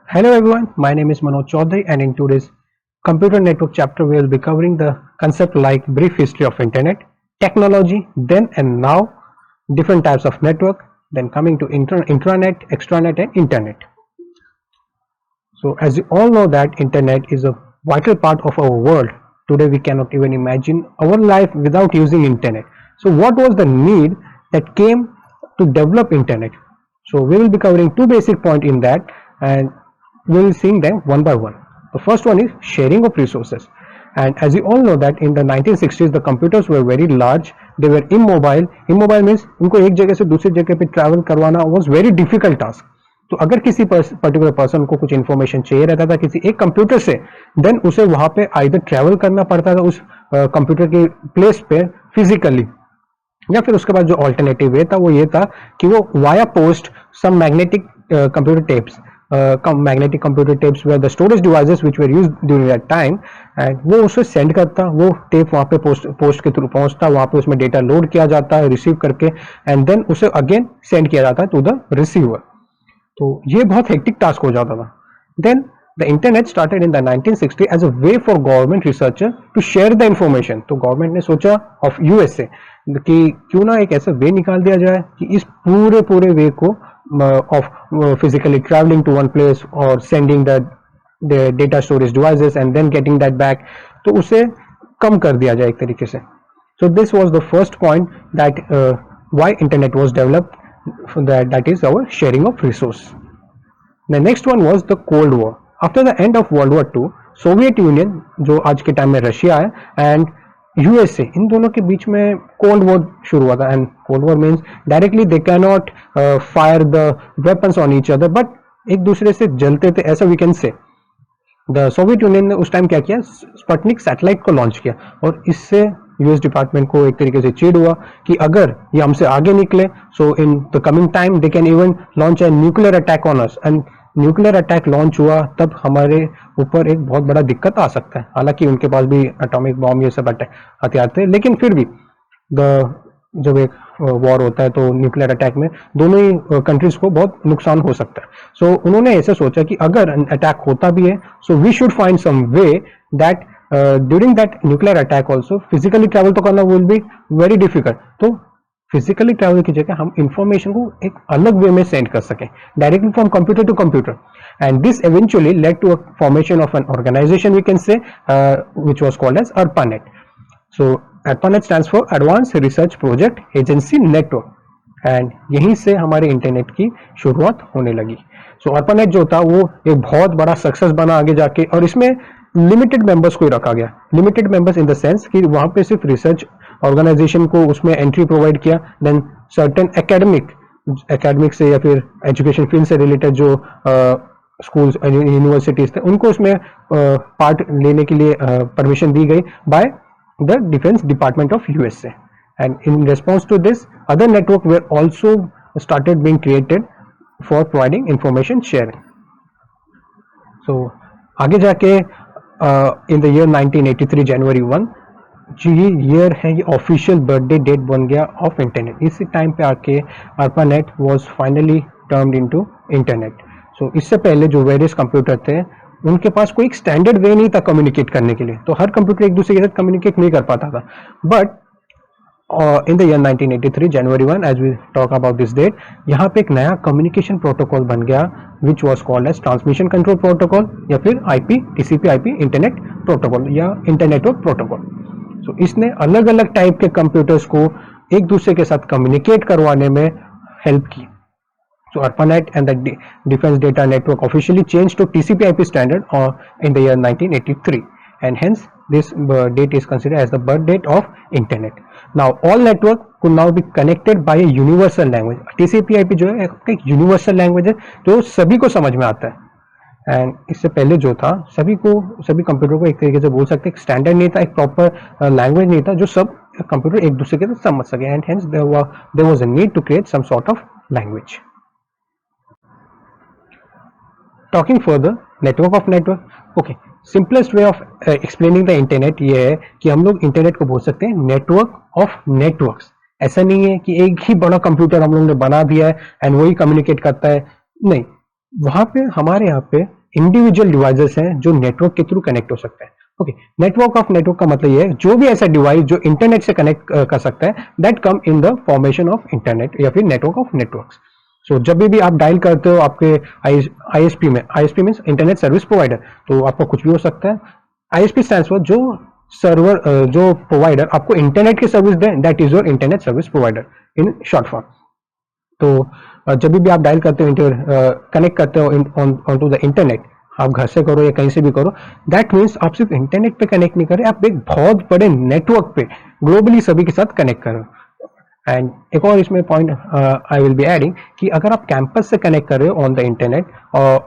Hello everyone, my name is Manoj Chaudhary and in today's computer network chapter we will be covering the concept like brief history of internet, technology, then and now, different types of network, then coming to intranet, extranet and internet. So as you all know that internet is a vital part of our world. Today we cannot even imagine our life without using internet. So what was the need that came to develop internet? So we will be covering two basic points in that and we will see them one by one. The first one is sharing of resources. And as you all know that in the 1960s the computers were very large, they were immobile. Immobile means उनको एक जगह से दूसरी जगह पे travel करवाना was very difficult task. तो अगर किसी पर्टिकुलर पर्सन को कुछ इन्फॉर्मेशन चाहिए रहता था किसी एक कंप्यूटर से, देन उसे वहां पे आइदर ट्रैवल करना पड़ता था उस कंप्यूटर के प्लेस पे फिजिकली, या फिर उसके बाद जो ऑल्टरनेटिव वे था वो ये था कि वो via post some magnetic computer tapes, magnetic computer tapes where the storage devices which were used during that time, and वो उसे सेंड करता, वो टेप वहाँ पे पोस्ट के थ्रू पहुंचता, वहाँ पे उसमें डेटा लोड किया जाता है रिसीव करके, एंड देन उसे अगेन सेंड किया जाता है टू द रिसीवर. तो ये बहुत हेक्टिक टास्क हो जाता था. Then the internet started in the 1960 as a way for government researcher to share the information. तो गवर्नमेंट ने सोचा ऑफ यूएसए कि क्यों ना एक ऐसा वे निकाल दिया जाए कि इस पूरे वे को of physically travelling to one place और sending the data storage devices and then getting that back, तो उसे कम कर दिया जाए एक तरीके से. So this was the first point that why internet was developed, that is our sharing of resource. The next one was the Cold War. After the end of World War II, Soviet Union जो आज के time में Russia है and USA, इन दोनों के बीच में cold war शुरू हुआ था. And cold war means directly they can not fire the weapons on each other, but एक दूसरे से जलते थे ऐसा we can say. The Soviet Union ने उस टाइम क्या किया, स्पुतनिक सैटेलाइट को लॉन्च किया और इससे यूएस डिपार्टमेंट को एक तरीके से चिढ़ हुआ कि अगर ये हमसे आगे निकले so in the coming time they can even launch a nuclear attack on us. And nuclear attack launch हुआ तब हमारे ऊपर एक बहुत बड़ा दिक्कत आ सकता है. हालांकि उनके पास भी एटॉमिक बॉम्ब ये सब हथियार थे, लेकिन फिर भी जब एक वॉर होता है तो न्यूक्लियर अटैक में दोनों ही कंट्रीज को बहुत नुकसान हो सकता है. सो उन्होंने ऐसे सोचा कि अगर अटैक होता भी है so we should find some way that during that nuclear attack also physically travel तो करना विल बी वेरी डिफिकल्ट. तो फिजिकली ट्रैवल की जगह हम इंफॉर्मेशन को एक अलग वे में सेंड कर सकें directly from computer to computer. And this eventually led to a formation of an organization we can say which was called as ARPANET. So ARPANET stands for Advanced Research Project Agency Network, and यहीं से हमारे internet की शुरुआत होने लगी. सो ARPANET जो था वो एक बहुत बड़ा सक्सेस बना आगे जाके, और इसमें लिमिटेड मेंबर्स को ही रखा गया. Limited members in the sense कि वहां पे सिर्फ रिसर्च ऑर्गेनाइजेशन को उसमें एंट्री प्रोवाइड किया. देन सर्टेन एकेडमिक से या फिर एजुकेशन फील्ड से रिलेटेड जो स्कूल्स यूनिवर्सिटीज थे उनको उसमें पार्ट लेने के लिए परमिशन दी गई by the defence department of USA. And in response to this other network were also started being created for providing information sharing. So आगे जाके इन द ईयर 1983 जनवरी 1 जो ये ईयर है ये ऑफिशियल बर्थडे डेट बन गया ऑफ इंटरनेट. इसी time पे आके ARPANET was finally termed into internet. So इससे पहले जो वेरियस कंप्यूटर थे उनके पास कोई एक स्टैंडर्ड वे नहीं था कम्युनिकेट करने के लिए, तो हर कंप्यूटर एक दूसरे के साथ कम्युनिकेट नहीं कर पाता था. But in the year 1983 January 1 as we talk about this date, यहाँ पे एक नया कम्युनिकेशन प्रोटोकॉल बन गया which was called as transmission control protocol या फिर TCP/IP इंटरनेट प्रोटोकॉल या इंटरनेटवर्क प्रोटोकॉल. सो इसने अलग अलग टाइप के कंप्यूटर्स को एक दूसरे के साथ कम्युनिकेट करवाने में हेल्प की. So ARPANET and the Defense Data Network officially changed to TCP/IP standard in the year 1983, and hence this date is considered as the birth date of internet. Now all network could now be connected by a universal language. TCP/IP जो है एक universal language है जो सभी को समझ में आता है. एंड इससे पहले जो था सभी कंप्यूटर को एक तरीके से बोल सकते एक स्टैंडर्ड नहीं था, एक प्रॉपर लैंग्वेज नहीं था जो सब कंप्यूटर एक दूसरे के साथ समझ सके. And hence there was a need to create some sort of language. Talking further, network of network. Okay, simplest way of explaining the internet ये है कि हम लोग इंटरनेट को बोल सकते हैं नेटवर्क ऑफ नेटवर्क्स. ऐसा नहीं है कि एक ही बड़ा कंप्यूटर हम लोग ने बना दिया है एंड वही कम्युनिकेट करता है, नहीं. वहां पे हमारे यहाँ पे इंडिविजुअल डिवाइसेस हैं जो नेटवर्क के थ्रू कनेक्ट हो सकते हैं. ओके, नेटवर्क ऑफ नेटवर्क का मतलब ये है जो भी ऐसा डिवाइस जो इंटरनेट से कनेक्ट कर सकता है, that come in the formation of internet या फिर नेटवर्क ऑफ नेटवर्क्स. सो जब भी आप डायल करते हो आपके आईएसपी में, ISP means internet service provider, तो आपका कुछ भी हो सकता है. आईएसपी स्टैंड्स फॉर जो सर्वर, जो प्रोवाइडर आपको इंटरनेट की service they, that is your internet service provider in short form. तो जब भी आप डायल करते हो, कनेक्ट करते हो ऑन टू द इंटरनेट, आप घर से करो या कहीं से भी करो, दैट मीन्स आप सिर्फ इंटरनेट पे कनेक्ट नहीं कर रहे, आप एक बहुत बड़े नेटवर्क पे ग्लोबली सभी के साथ कनेक्ट कर रहे हो. एंड एक और इसमें point I will be adding कि अगर आप कैंपस से कनेक्ट कर रहे हो ऑन द इंटरनेट और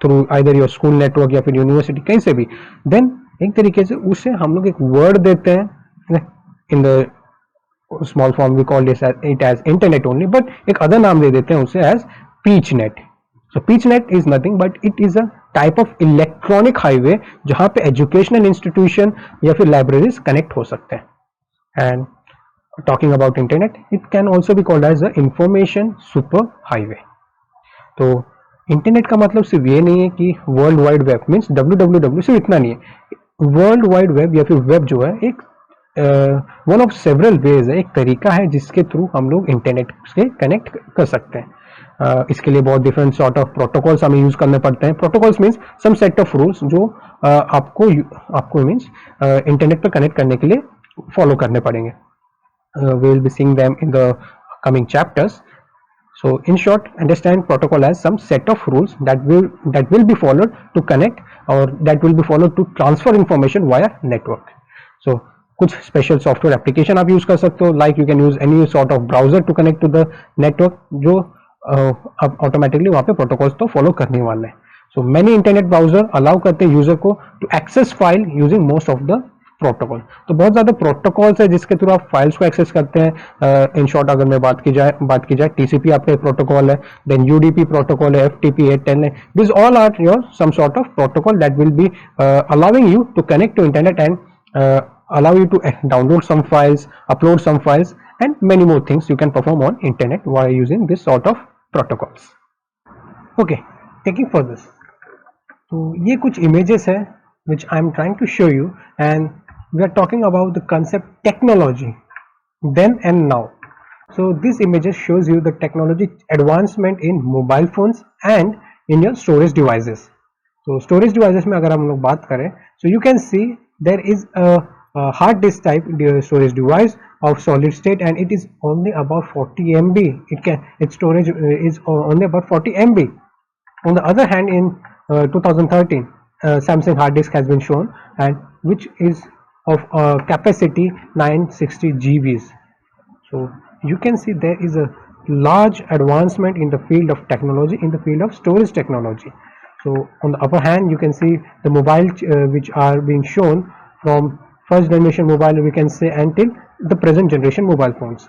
through either your school network या फिर यूनिवर्सिटी कहीं से भी, देन एक तरीके से उसे हम लोग एक वर्ड देते हैं in the small form, we call it as internet only, but एक अदर नाम दे देते हैं उसे as peach net. So peach net is nothing but it is a type of electronic highway जहां पे एजुकेशनल इंस्टीट्यूशन या फिर लाइब्रेरीज कनेक्ट हो सकते हैं. And talking about internet, it can also be called as a information super highway. तो internet का मतलब सिर्फ ये नहीं है कि world wide web means www, सिर्फ इतना नहीं है. वर्ल्ड वाइड वेब या फिर वेब जो है एक वन ऑफ सेवरल वेज है, एक तरीका है जिसके थ्रू हम लोग इंटरनेट से कनेक्ट कर सकते हैं. इसके लिए बहुत डिफरेंट सॉर्ट ऑफ प्रोटोकॉल्स हमें यूज करने पड़ते हैं. Protocols means some set of rules जो आपको मीन्स इंटरनेट पर कनेक्ट करने के लिए फॉलो करने पड़ेंगे. We will be seeing them in the coming chapters. So in short, understand protocol as some set of rules that will be followed to connect, or that will be followed to transfer information via network. So कुछ special software application आप use कर सकते हो, like you can use any sort of browser to connect to the network, जो अब automatically वहाँ पे protocols तो follow करने वाले हैं. So many internet browser allow करते हैं user को to access file using most of the protocol. तो बहुत ज्यादा प्रोटोकॉल्स है जिसके थ्रू आप फाइल्स को एक्सेस करते हैं. इन शॉर्ट अगर मैं बात की जाए टीसीपी आपका एक प्रोटोकॉल है, देन यूडीपी प्रोटोकॉल है, एफटीपी है, 10 है. This all are your some sort of protocol that will be allowing you to connect to internet and allow you to download some files, upload some files, and many more things you can perform on internet while using this sort of protocols. Okay, taking for this, तो ये कुछ images है which I am trying to show you, and we are talking about the concept technology then and now. So this images shows you the technology advancement in mobile phones and in your storage devices. So storage devices में अगर हम लोग बात करें, so you can see there is a hard disk type storage device of solid state, and it is only about 40 MB. Its storage is only about 40 MB. On the other hand, in 2013, Samsung hard disk has been shown, and which is of capacity 960 GBs. So you can see there is a large advancement in the field of technology, in the field of storage technology. So on the upper hand, you can see the mobile which are being shown from first generation mobile, we can say, until the present generation mobile phones.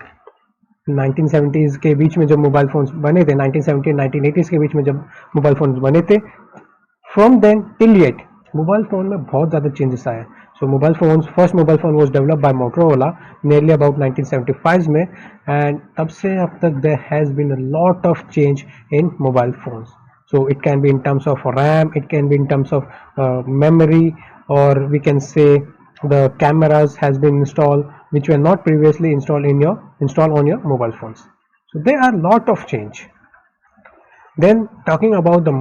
1970s के बीच में जब mobile phones बने थे, 1970 1980s के बीच में जब मोबाइल फोन्स बने थे, from then till yet mobile phone में बहुत ज़्यादा चेंजेस आए. So mobile phones, first mobile phone was developed by Motorola nearly about 1975 में, एंड तब से अब तक there has been a lot of change in mobile phones. So it can be in terms of RAM, it can be in terms of memory, or we can say the cameras has been installed which were not previously installed on your mobile phones. So there are lot of change. Then talking about the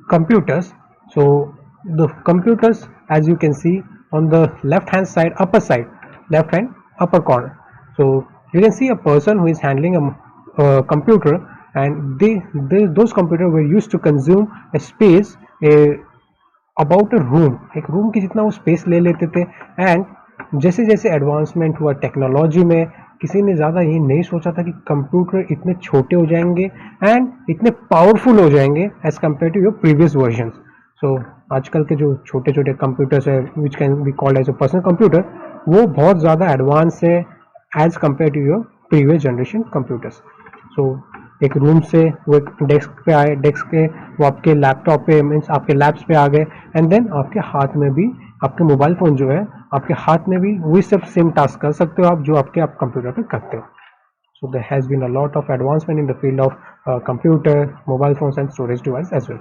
computers, so the computers, as you can see on the left hand side, left hand upper corner, so you can see a person who is handling a computer, and those computers were used to consume a space about a room. एक room की जितना वो space ले लेते थे. And जैसे जैसे advancement हुआ टेक्नोलॉजी में, किसी ने ज़्यादा ये नहीं सोचा था कि कंप्यूटर इतने छोटे हो जाएंगे एंड इतने पावरफुल हो जाएंगे as compare to your previous version. So आजकल के जो छोटे छोटे कंप्यूटर्स है which can be called as a personal computer, वो बहुत ज़्यादा एडवांस है as compare to your previous generation computers. So एक रूम से वो एक डेस्क पे आए, डेस्क पे वो आपके लैपटॉप पे मीन्स आपके लैब्स पे आ गए, एंड देन आपके हाथ में भी आपके मोबाइल फ़ोन जो है आपके हाथ में भी वही सब सेम टास्क कर सकते हो आप जो आप कंप्यूटर पे करते हो. So there has been a lot of advancement in the field of computer, mobile phones and storage device as well.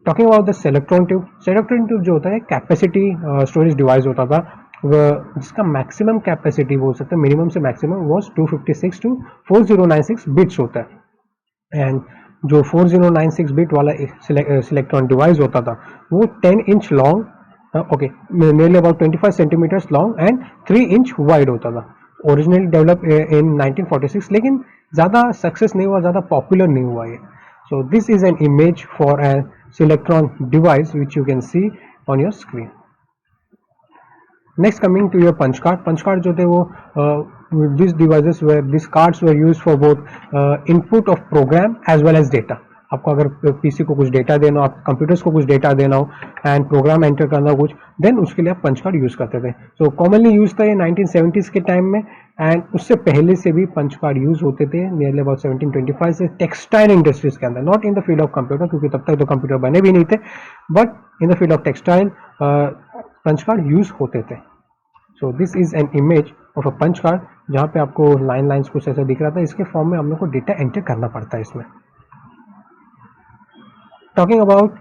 Talking about the selectron tube जो होता है कैपेसिटी स्टोरेज डिवाइस होता था, जिसका मैक्सिमम कैपेसिटी बोल सकते हैं, मिनिमम से मैक्सिमम वॉज 256 to 4096 बिट्स होता है। एंड जो 4096 बिट वाला सिलेक्ट्रॉन डिवाइस होता था वो 10 inch long, okay, nearly about 25 centimetres long and 3 inch wide होता था। ओरिजिनली डेवलप इन 1946, लेकिन ज़्यादा सक्सेस नहीं हुआ, ज़्यादा पॉपुलर नहीं हुआ ये। So this is an image for a selectron device which you can see on your screen. Next coming to your punch card जो थे वो this devices where this cards were used for both input of program as well as data. आपको अगर PC को कुछ data देना हो, आप कंप्यूटर्स को कुछ डेटा देना हो एंड प्रोग्राम एंटर करना हो कुछ, देन उसके लिए आप पंच कार्ड यूज करते थे। सो कॉमनली यूज था ये 1970s के टाइम में, एंड उससे पहले से भी पंच कार्ड यूज होते थे नियरली अबाउट 1725 से टेक्सटाइल इंडस्ट्रीज के अंदर, not in the field of computer क्योंकि तब तक तो कंप्यूटर बने भी नहीं थे, but in the field of textile punch card use होते थे। So this is an image of a punch card जहाँ पे आपको लाइन्स कुछ ऐसा दिख रहा था। इसके फॉर्म में हम लोग को डेटा एंटर करना पड़ता है इसमें। Talking about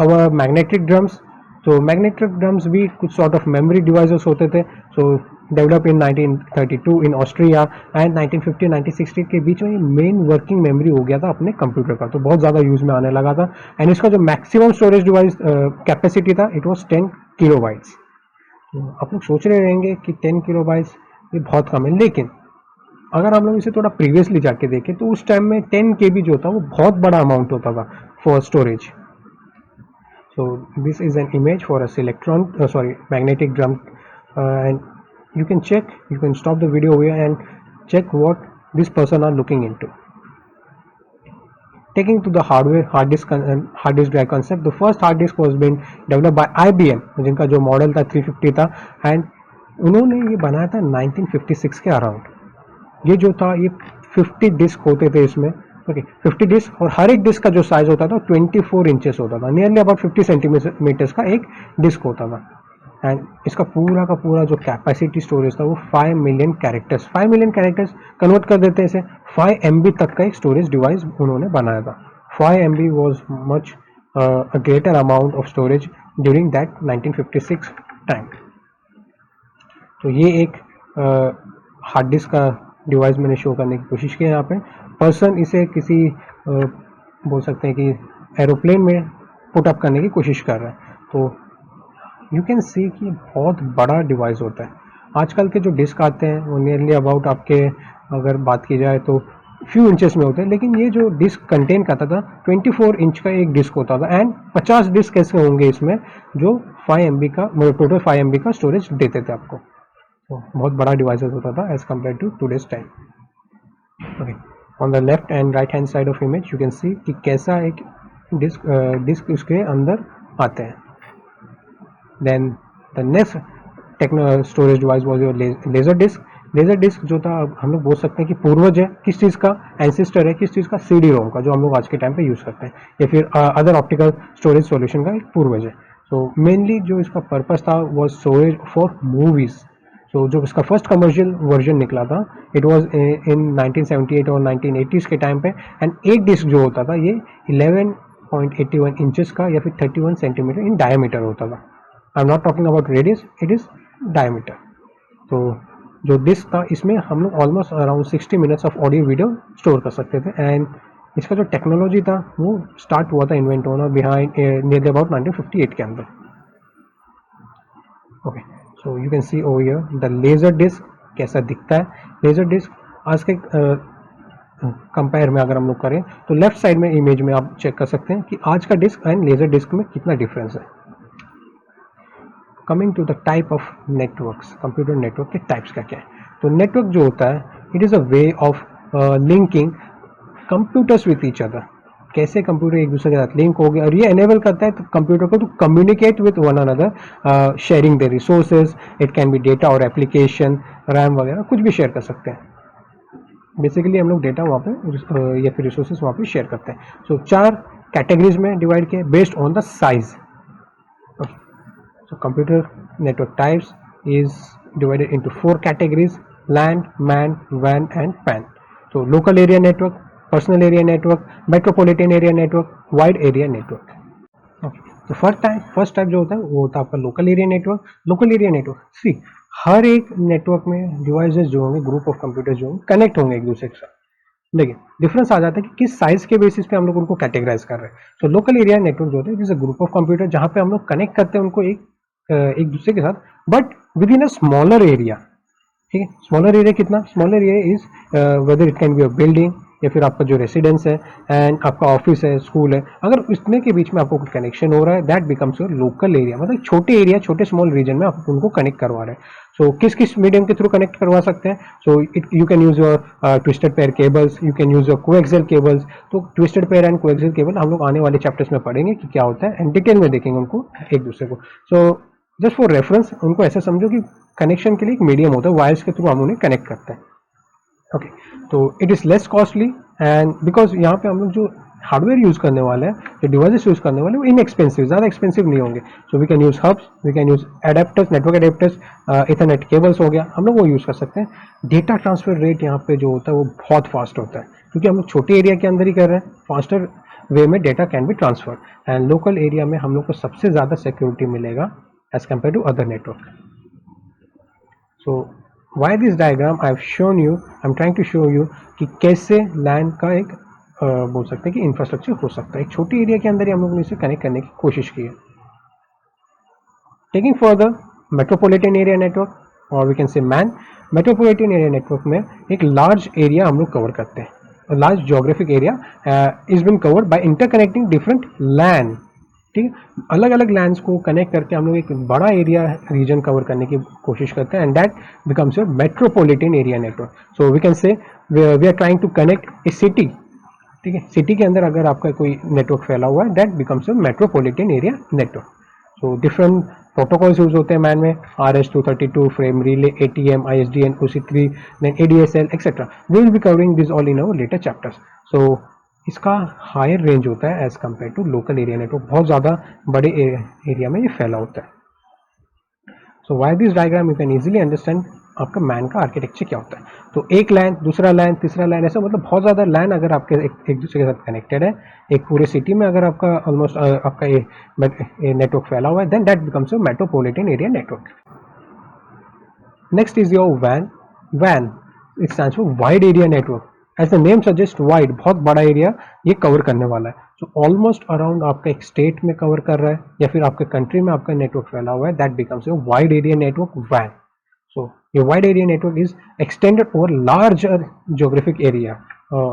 our magnetic drums, तो मैग्नेटिक ड्रम्स भी कुछ सॉर्ट ऑफ मेमोरी डिवाइसेस होते थे। So develop in 1932 in Austria and 1950-1960 के बीच में मेन वर्किंग मेमोरी हो गया था अपने कंप्यूटर का, तो बहुत ज़्यादा यूज में आने लगा था। एंड इसका जो मैक्सिमम स्टोरेज डिवाइस कैपेसिटी था इट वॉज 10 किलोबाइट्स। आप लोग सोच रहे रहेंगे कि 10 किलोबाइट्स ये बहुत कम है, लेकिन अगर हम लोग इसे थोड़ा प्रीवियसली जाके देखें तो उस टाइम में 10 KB जो था वो बहुत बड़ा अमाउंट होता था for storage. So this is an image for a magnetic drum, and you can stop the video here and check what this person are looking into. Taking to the hard disk drive concept, the first hard disk was been developed by IBM, जिनका जो model था 350 था, and उन्होंने ये बनाया था 1956 के around. ये जो था ये 50 डिस्क होते थे इसमें, ओके 50 डिस्क, और हर एक डिस्क का जो साइज होता था 24 इंचेस होता था, नियरली अबाउट 50 सेंटीमीटर्स का एक डिस्क होता था। एंड इसका पूरा का पूरा जो कैपेसिटी स्टोरेज था वो 5 million characters, 5 million characters convert कर देते हैं इसे 5 MB तक का एक स्टोरेज डिवाइस उन्होंने बनाया था। 5 MB was much a greater amount of storage during that 1956 time. तो ये एक हार्ड डिस्क का डिवाइस मैंने शो करने की कोशिश की है। यहाँ पे पर्सन इसे किसी बोल सकते हैं कि एरोप्लेन में पुट अप करने की कोशिश कर रहा है, तो यू कैन सी कि बहुत बड़ा डिवाइस होता है। आजकल के जो डिस्क आते हैं वो नियरली अबाउट आपके अगर बात की जाए तो फ्यू इंचेस में होते हैं, लेकिन ये जो डिस्क कंटेन करता था 24 इंच का एक डिस्क होता था, एंड 50 डिस्क ऐसे होंगे इसमें जो 5 MB का टोटल 5 MB का स्टोरेज देते थे आपको। तो बहुत बड़ा डिवाइसेस होता था as compare to today's time. Okay, on the left and right hand side of image you can see कि कैसा एक डिस्क उसके अंदर आते हैं। Then the next storage device was your laser disc. Laser disc जो था हम लोग बोल सकते हैं कि पूर्वज है, किस चीज़ का एंसेस्टर है, किस चीज़ का CD-ROM का, जो हम लोग आज के टाइम पे यूज़ करते हैं, या फिर अदर ऑप्टिकल स्टोरेज सॉल्यूशन का एक पूर्वज है। सो मेनली जो इसका पर्पस था वॉज स्टोरेज फॉर मूवीज़। सो जो इसका फर्स्ट कमर्शियल वर्जन निकला था इट वाज इन 1978 और 1980s के टाइम पे, एंड एक डिस्क जो होता था ये 11.81 इंचेस का या फिर 31 सेंटीमीटर इन डायमीटर होता था। I am not talking about radius, it is diameter. तो जो डिस्क था इसमें हम लोग almost around 60 minutes of audio video store कर सकते थे, एंड इसका जो टेक्नोलॉजी था वो स्टार्ट हुआ था इन्वेंट होना बिहाइंड नियर अबाउट 1958 के अंदर। Okay, so you can see over here the laser disc कैसा दिखता है। लेजर डिस्क आज के कंपेयर में अगर हम लोग करें तो लेफ्ट साइड में इमेज में आप चेक कर सकते हैं कि आज का डिस्क एंड लेजर डिस्क में कितना डिफरेंस है। Coming to the type of networks, computer network के टाइप्स का क्या है। तो नेटवर्क जो होता है it is a way of linking computers with each other. कैसे कंप्यूटर एक दूसरे के साथ लिंक हो गया, और ये एनेबल करता है कंप्यूटर को to communicate with one another, sharing the resources, it can be data और एप्लीकेशन, रैम वगैरह कुछ भी शेयर कर सकते हैं। बेसिकली हम लोग डेटा वहाँ पे या फिर रिसोर्सेज वहाँ पे शेयर करते हैं। सो 4 कैटेगरीज में डिवाइड किए based on the size. So computer network types is divided into 4 categories: LAN, MAN, WAN and PAN. So local area network, personal area network, metropolitan area network, wide area network. Okay. तो first type जो होता है वो होता है आपका local area network. Local area network see हर एक नेटवर्क में डिवाइसेस जो होंगे, ग्रुप ऑफ कंप्यूटर्स जो होंगे, कनेक्ट होंगे एक दूसरे के साथ। देखिए डिफरेंस आ जाता है कि किस साइज के बेसिस पे हम लोग उनको कैटेगराइज कर रहे हैं। तो लोकल एरिया नेटवर्क जो होता है is a group of computer जहाँ पे हम लोग कनेक्ट करते हैं उनको एक दूसरे के साथ, but with in a smaller area. ठीक है, स्मॉलर एरिया कितना? Smaller area is whether it can be a building या फिर आपका जो रेसिडेंस है एंड आपका ऑफिस है, स्कूल है, अगर इसमें के बीच में आपको कुछ कनेक्शन हो रहा है that becomes your local area. मतलब छोटे एरिया, छोटे स्मॉल रीजन में आप उनको कनेक्ट करवा रहे हैं। सो किस किस मीडियम के थ्रू कनेक्ट करवा सकते हैं? So you can use your twisted pair cables, you can use your coaxial cables. तो twisted pair and coaxial cable हम लोग आने वाले चैप्टर्स में पढ़ेंगे कि क्या होता है एंड डिटेल में देखेंगे उनको एक दूसरे को। सो जस्ट फॉर रेफरेंस उनको ऐसा समझो कि कनेक्शन के लिए एक मीडियम होता है, वायर्स के थ्रू हम उन्हें कनेक्ट करते हैं। ओके, तो it is less costly and because यहाँ पे हम लोग जो हार्डवेयर यूज करने वाले हैं, जो डिवाइसेस यूज करने वाले हैं वो इनएक्सपेंसिव, ज़्यादा एक्सपेंसिव नहीं होंगे। So we can use hubs, we can use adapters, network adapters, ethernet cables हो गया, हम लोग वो यूज कर सकते हैं। डेटा ट्रांसफर रेट यहाँ पे जो होता है वो बहुत फास्ट होता है क्योंकि हम लोग छोटे एरिया के अंदर ही कर रहे हैं। फास्टर वे में data can be transfer and local area में हम लोग को सबसे ज़्यादा सिक्योरिटी मिलेगा as compare to other network. So why this diagram I have shown you, I am trying to show you कि कैसे LAN का एक बोल सकते हैं कि इंफ्रास्ट्रक्चर हो सकता है। एक छोटे एरिया के अंदर ही हम लोगों ने इसे कनेक्ट करने की कोशिश की है। Taking further metropolitan area network और we can say MAN. Metropolitan area network में एक लार्ज एरिया हम लोग कवर करते हैं। Large geographic area is been covered by interconnecting different LAN। ठीक है, अलग अलग लैंड्स को कनेक्ट करके हम लोग एक बड़ा एरिया रीजन कवर करने की कोशिश करते हैं and that becomes your metropolitan area network. So we can say we are trying to connect a city. ठीक है, सिटी के अंदर अगर आपका कोई नेटवर्क फैला हुआ है that becomes your metropolitan area network. So different protocols use होते हैं मैन में, RS-232, frame relay, ATM, ISDN, OC3, then ADSL etcetera. We will be covering this all in our later chapters. So इसका higher range होता है as compare to local area network, बहुत ज़्यादा बड़े area में ये फैला होता है। So why this diagram you can easily understand आपका मैन का आर्किटेक्चर क्या होता है। तो एक लैन, दूसरा लैन, तीसरा लैन, ऐसा मतलब बहुत ज़्यादा लैन अगर आपके एक दूसरे के साथ कनेक्टेड है, एक पूरे सिटी में अगर आपका ऑलमोस्ट आपका ये नेटवर्क फैला हुआ है then that becomes your metropolitan area network. Next is your van. When it stands for wide area network. As the name suggest wide, बहुत बड़ा एरिया ये कवर करने वाला है। सो ऑलमोस्ट अराउंड आपका एक स्टेट में कवर कर रहा है या फिर आपके कंट्री में आपका नेटवर्क फैला हुआ है that becomes your wide area network वैन। सो ये wide area network is extended over larger geographic area,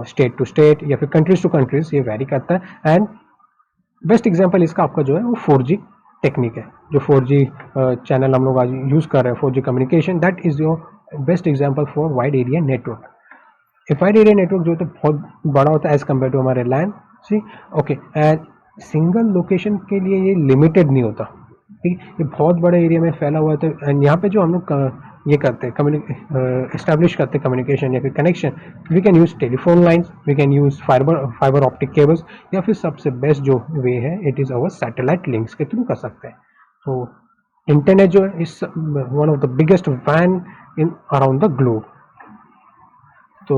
state to state या फिर कंट्रीज टू कंट्रीज, ये वेरी करता है। एंड बेस्ट एग्जाम्पल इसका आपका जो है वो 4G टेक्निक है, जो 4G चैनल हम लोग आज यूज कर रहे हैं, 4G communication, that is your best example for wide area network. Wide area network जो है बहुत बड़ा होता है एज कम्पेयर टू हमारे लैन। सी ओके, एंड सिंगल लोकेशन के लिए ये लिमिटेड नहीं होता। ठीक, ये बहुत बड़े एरिया में फैला हुआ है। एंड यहाँ पे जो हम लोग ये करते हैं एस्टेब्लिश करते हैं कम्युनिकेशन या फिर connection, we can use telephone lines, we can use fibre optic cables, या फिर सबसे बेस्ट जो वे है it is our satellite links के थ्रू कर सकते हैं। तो इंटरनेट जो है is one of the biggest वैन in around the globe. So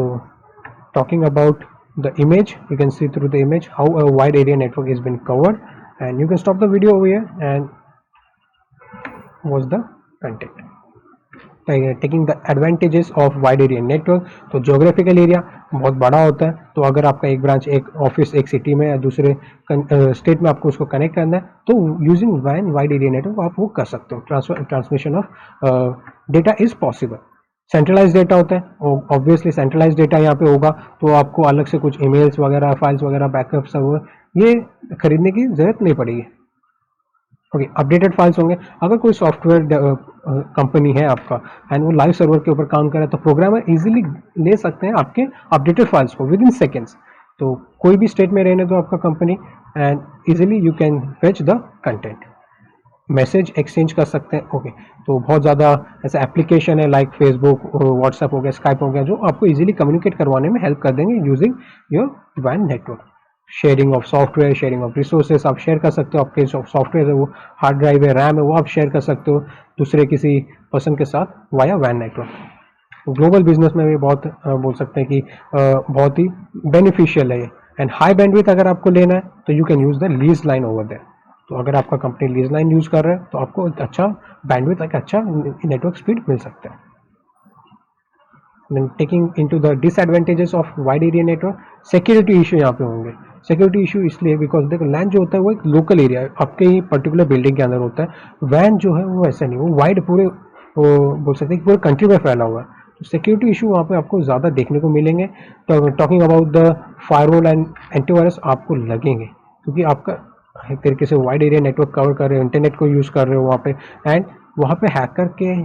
talking about the image, you can see through the image how a wide area network has been covered, and you can stop the video over here and watch the content. Taking the advantages of wide area network, तो geographical area बहुत बड़ा होता है, तो अगर आपका एक branch, एक ऑफिस एक सिटी में या दूसरे स्टेट में आपको उसको कनेक्ट करना है तो यूजिंग वैन वाइड एरिया नेटवर्क आप वो कर सकते हो। Transmission of data is possible. Centralise data होता है, ऑब्वियसली सेंट्रलाइज डेटा यहाँ पे होगा तो आपको अलग से कुछ ईमेल्स वगैरह, फाइल्स वगैरह, बैकअप सर्वर ये खरीदने की जरूरत नहीं पड़ेगी। ओके, अपडेटेड फाइल्स होंगे। अगर कोई सॉफ्टवेयर कंपनी है आपका एंड वो लाइव सर्वर के ऊपर काम कर रहा है तो प्रोग्रामर इजीली ले सकते हैं आपके अपडेटेड फाइल्स को विद इन सेकेंड्स। तो कोई भी स्टेट में रहने दो आपका company and easily you can fetch the content. Message exchange कर सकते हैं। ओके, तो बहुत ज़्यादा ऐसा एप्लीकेशन है लाइक फेसबुक, व्हाट्सएप हो गया, स्काइप हो गया, जो आपको इजीली कम्युनिकेट करवाने में हेल्प कर देंगे यूजिंग योर वैन network. Sharing of software, sharing of resources आप शेयर कर सकते हो। आपके जो सॉफ्टवेयर है वो हार्ड ड्राइव है, रैम है, वो आप शेयर कर सकते हो दूसरे किसी पर्सन के साथ वाया वैन नेटवर्क। ग्लोबल बिजनेस में भी बहुत बोल सकते हैं कि बहुत ही बेनिफिशियल है ये। एंड हाई बैंडविड्थ अगर आपको लेना है तो you can use the lease line over there. तो अगर आपका कंपनी लीज लाइन यूज़ कर रहा है तो आपको एक अच्छा बैंडविड्थ, एक अच्छा नेटवर्क स्पीड मिल सकता है. Then taking into the disadvantages of wide area network, security issue यहाँ पे होंगे. सिक्योरिटी इशू इसलिए बिकॉज देखो लैन जो होता है वो एक लोकल एरिया है, आपके ही पर्टिकुलर बिल्डिंग के अंदर होता है. वैन जो है वो ऐसा नहीं, वो वाइड पूरे वो बोल सकते हैं पूरे कंट्री में फैला हुआ है. तो सिक्योरिटी इशू वहाँ पे आपको ज़्यादा देखने को मिलेंगे. तो talking about the firewall and antivirus आपको लगेंगे, क्योंकि आपका एक तरीके से वाइड एरिया नेटवर्क कवर कर रहे हो, इंटरनेट को यूज़ कर रहे हो वहाँ पे, एंड वहाँ पे हैकर के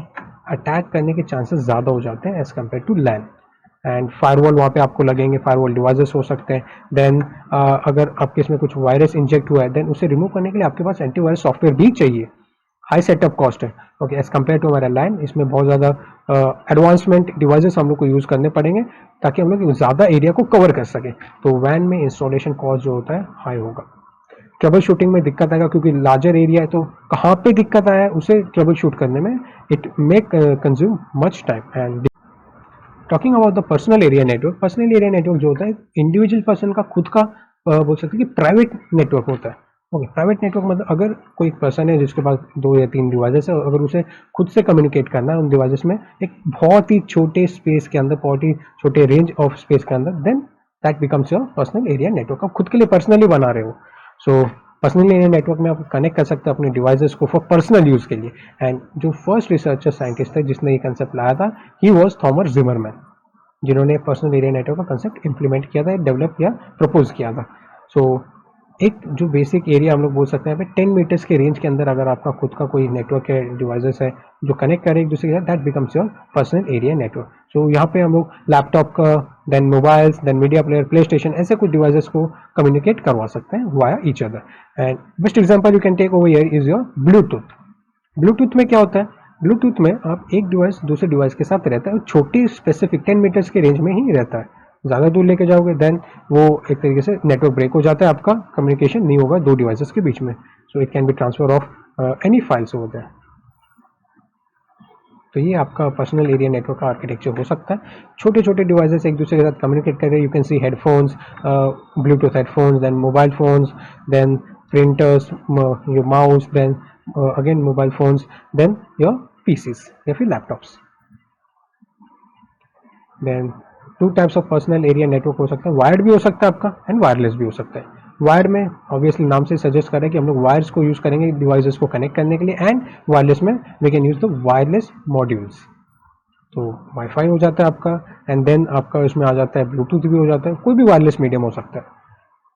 अटैक करने के चांसेस ज़्यादा हो जाते हैं as compare to LAN. And firewall वहाँ पे आपको लगेंगे, फायरवॉल डिवाइसेस हो सकते हैं. देन अगर आपके इसमें कुछ वायरस इंजेक्ट हुआ है देन उसे रिमूव करने के लिए आपके पास एंटीवायरस सॉफ्टवेयर भी चाहिए. हाई सेटअप कॉस्ट है. ओके, एज कम्पेयर टू हमारा लैन, इसमें बहुत ज़्यादा एडवांसमेंट डिवाइसेस हम लोग को यूज़ करने पड़ेंगे ताकि हम लोग ज़्यादा एरिया को कवर कर सकें. तो वैन में इंस्टॉलेशन कॉस्ट जो होता है हाई होगा. ट्रबल शूटिंग में दिक्कत आएगा क्योंकि लार्जर एरिया है, तो कहाँ पे दिक्कत आया है उसे ट्रबल शूट करने में it may consume much time. And talking about the personal area network, personal area network जो होता है इंडिविजुअल पर्सन का खुद का बोल सकते हैं कि प्राइवेट नेटवर्क होता है. ओके, प्राइवेट नेटवर्क मतलब अगर कोई पर्सन है जिसके पास 2 या 3 डिवाइसेस है, अगर उसे खुद से कम्युनिकेट करना है उन डिवाइसेस में एक बहुत ही छोटे स्पेस के अंदर, बहुत ही छोटे रेंज ऑफ स्पेस के अंदर, then that becomes your personal area network. आप खुद के लिए पर्सनली बना रहे हो. सो पर्सनल एरिया नेटवर्क में आप कनेक्ट कर सकते हैं अपने डिवाइसेस को फॉर पर्सनल यूज के लिए. एंड जो फर्स्ट रिसर्चर साइंटिस्ट है जिसने ये कंसेप्ट लाया था, ही वॉज थॉमस जिमरमैन, जिन्होंने पर्सनल एरिया नेटवर्क का कंसेप्ट इंप्लीमेंट किया था, डेवलप किया, प्रपोज किया था. सो एक जो बेसिक एरिया हम लोग बोल सकते हैं यहाँ पे 10 मीटर्स के रेंज के अंदर अगर आपका खुद का कोई नेटवर्क है, डिवाइसेस है जो कनेक्ट करे एक दूसरे के साथ, that becomes your personal area network. So यहाँ पे हम लोग लैपटॉप का, then mobiles, then media player, PlayStation, ऐसे कुछ डिवाइसेस को कम्युनिकेट करवा सकते हैं via each other. And best example you can take over here is your Bluetooth. Bluetooth में क्या होता है, ब्लूटूथ में आप एक डिवाइस दूसरे डिवाइस के साथ रहता है, छोटी स्पेसिफिक 10 मीटर्स के रेंज में ही रहता है. ज़्यादा दूर लेके जाओगे देन वो एक तरीके से नेटवर्क ब्रेक हो जाता है, आपका कम्युनिकेशन नहीं होगा दो डिवाइसेस के बीच में. So it can be transfer of any files over there. तो ये आपका पर्सनल एरिया नेटवर्क का आर्किटेक्चर हो सकता है. छोटे छोटे डिवाइसेस एक दूसरे के साथ कम्युनिकेट करें. You can see headphones, Bluetooth headphones, then mobile phones, then printers, your mouse, then again mobile phones, then your PCs या फिर laptops. Then 2 types of personal area network हो सकता है. वायर्ड भी हो सकता है आपका एंड वायरलेस भी हो सकता है. वायर्ड में ऑब्वियसली नाम से सजेस्ट कर रहे हैं कि हम लोग वायर्स को यूज़ करेंगे डिवाइसेस को कनेक्ट करने के लिए, एंड वायरलेस में we can use the wireless modules. तो वाईफाई हो जाता है आपका, एंड देन आपका इसमें आ जाता है ब्लूटूथ भी हो जाता है, कोई भी वायरलेस मीडियम हो सकता है.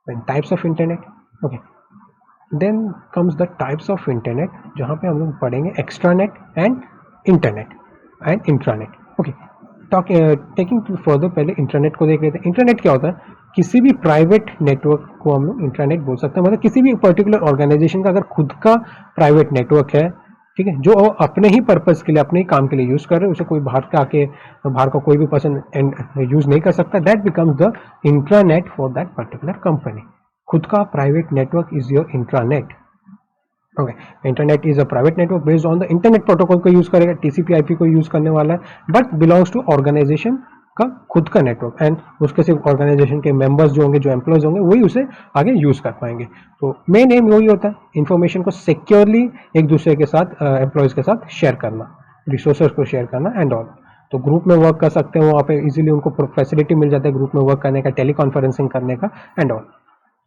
Then types of internet. Okay, then comes the types of internet जहाँ पे हम लोग पढ़ेंगे extranet and internet and intranet. Okay, taking to further पहले इंटरनेट को देख लेते हैं. इंटरनेट क्या होता है, किसी भी प्राइवेट नेटवर्क को हम लोग इंटरनेट बोल सकते हैं. मतलब किसी भी पर्टिकुलर ऑर्गेनाइजेशन का अगर खुद का प्राइवेट नेटवर्क है, ठीक है, जो अपने ही पर्पस के लिए, अपने ही काम के लिए यूज कर रहे हैं, उसे कोई बाहर का आके, बाहर का कोई भी पर्सन यूज नहीं कर सकता. That becomes the intranet for that particular company. खुद का private network is your intranet. Okay, internet is a private network based on the internet protocol को यूज करेगा, टीसीपी/आईपी को यूज करने वाला है, बट बिलोंग्स टू ऑर्गेनाइजेशन का खुद का नेटवर्क, एंड उसके सिर्फ ऑर्गेनाइजेशन के मेंबर्स जो होंगे, जो एम्प्लॉयज होंगे, वही उसे आगे यूज कर पाएंगे. तो मेन एम वही होता है, इंफॉर्मेशन को सिक्योरली एक दूसरे के साथ, एम्प्लॉयज के साथ शेयर करना, रिसोर्सेज को शेयर करना एंड ऑल. तो ग्रुप में वर्क कर सकते हैं, वहाँ पे इजीली उनको फैसिलिटी मिल जाता है ग्रुप में वर्क करने का, टेली कॉन्फ्रेंसिंग करने का एंड ऑल.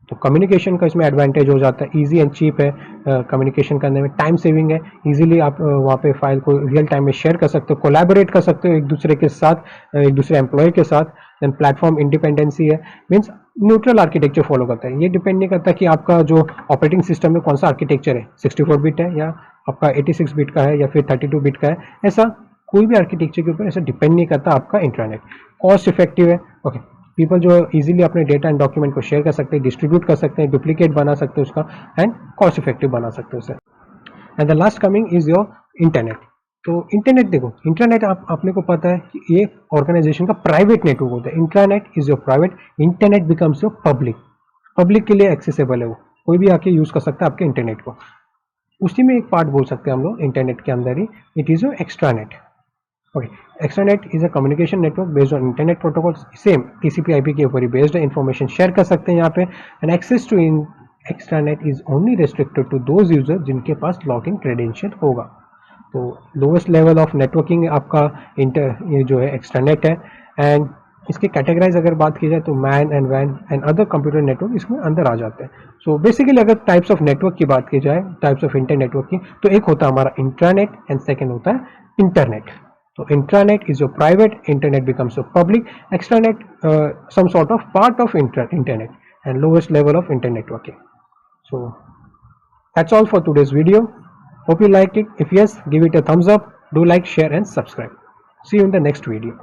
तो कम्युनिकेशन का इसमें एडवांटेज हो जाता है, इजी एंड चीप है कम्युनिकेशन करने में, टाइम सेविंग है, इजीली आप वहाँ पे फाइल को रियल टाइम में शेयर कर सकते हो, कोलैबोरेट कर सकते हो एक दूसरे के साथ, एक दूसरे एम्प्लॉय के साथ. देन प्लेटफॉर्म इंडिपेंडेंसी है, मीन्स न्यूट्रल आर्किटेक्चर फॉलो करता है. ये डिपेंड नहीं करता कि आपका जो ऑपरेटिंग सिस्टम में कौन सा आर्किटेक्चर है, 64 बिट है या आपका 86 बिट का है या फिर 32 बिट का है, ऐसा कोई भी आर्किटेक्चर के ऊपर ऐसा डिपेंड नहीं करता आपका इंटरनेट. कॉस्ट इफेक्टिव है. ओके, पीपल जो इजीली अपने डेटा एंड डॉक्यूमेंट को शेयर कर सकते हैं, डिस्ट्रीब्यूट कर सकते हैं, डुप्लीकेट बना सकते हैं उसका, एंड कॉस्ट इफेक्टिव बना सकते हैं उसे. And the last coming is your internet. तो इंटरनेट देखो, इंटरनेट अपने को पता है कि ये ऑर्गेनाइजेशन का प्राइवेट नेटवर्क होता है. Internet is your private, internet becomes your public. Public के लिए एक्सेसिबल है, वो कोई भी आके यूज कर सकता है आपके इंटरनेट को. उसी में एक पार्ट बोल सकते हैं हम लोग इंटरनेट के अंदर ही, it is your extranet. Okay, extranet is a communication network based on internet protocol, same TCP IP के ऊपर ही बेस्ड है. इन्फॉर्मेशन शेयर कर सकते हैं यहाँ पे, and access to in extranet is only restricted to those user जिनके पास लॉगिन क्रेडेंशियल होगा। तो लोवेस्ट लेवल ऑफ नेटवर्किंग आपका ये जो है एक्स्ट्रानेट है। एंड इसके कैटेगराइज अगर बात की जाए तो मैन एंड वैन एंड अदर कंप्यूटर नेटवर्क इसमें अंदर आ जाते हैं। सो बेसिकली अगर टाइप्स ऑफ नेटवर्क की बात की जाए, टाइप्स ऑफ इंटरनेट नेटवर्क की, तो एक होता है हमारा इंट्रानेट एंड सेकेंड होता है internet. So intranet is your private, internet becomes your public, extranet some sort of part of internet and lowest level of internet networking. So that's all for today's video. Hope you liked it. If yes, give it a thumbs up. Do like, share and subscribe. See you in the next video.